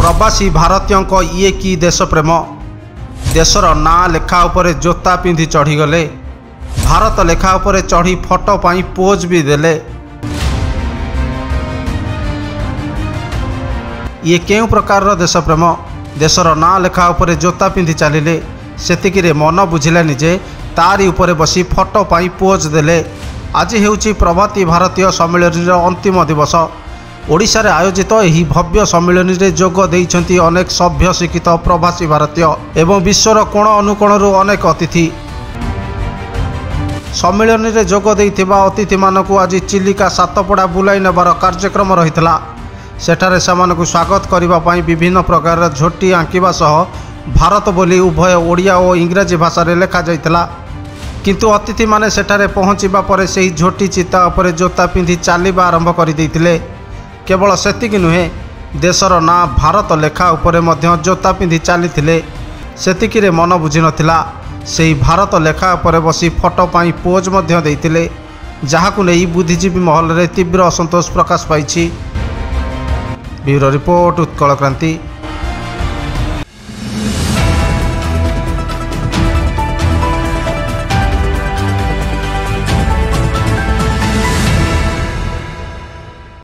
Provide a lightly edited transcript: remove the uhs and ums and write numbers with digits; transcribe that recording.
प्रवासी भारतीयों ये कि देश प्रेम। देशर ना लेखा उपरे जोता पिंधि चढ़ीगले। भारत लेखा उपरे चढ़ी फोटो पाई पोज भी देले। ये केउ प्रकार देश प्रेम। देशर ना लेखा उपरे जोता पिंधि चलिले। सेतिकिरे मन बुझिलानि जे तारी उपरे बसी फोटो पाई पोज देले। आज हेउची प्रवासी भारतीय सम्मेलन अंतिम दिवस। ओडिशा रे आयोजित यही भव्य सम्मेलन रे जोग देइछंती अनेक सभ्य शिक्षित प्रवासी भारतीय एवं विश्वर कोण अनुकोणरू अनेक अतिथि। सम्मेलन रे जोग देइथिबा अतिथि मानकु आज चिलिका सातपड़ा बुलाई नेबार कार्यक्रम रहितला। सेठारे सेमानकु स्वागत करिबा पई विभिन्न प्रकार झोटी आंकिबा सह भारत बोली उभय ओडिया और इंग्राजी भाषा रे लेखा जाइतला। किंतु अतिथि माने सेठारे पहुँचीबा परे सेही झोटी चिता उपरे जोता पिंधि चालिबा आरंभ कर देइतिले। केवल सेतिक नुहे, देशर ना भारत लेखा उपरे मध्य जोता पिंधि चली। सेतिकिरे मन बुझी नथिला। सेही भारत लेखा उपरे बसी फोटो पाई पोज मध्य देइतिले, जाहाकु नै बुद्धिजीवी महल रे तीव्र असंतोष प्रकाश पाइछि। ब्यूरो रिपोर्ट, उत्कल क्रांति।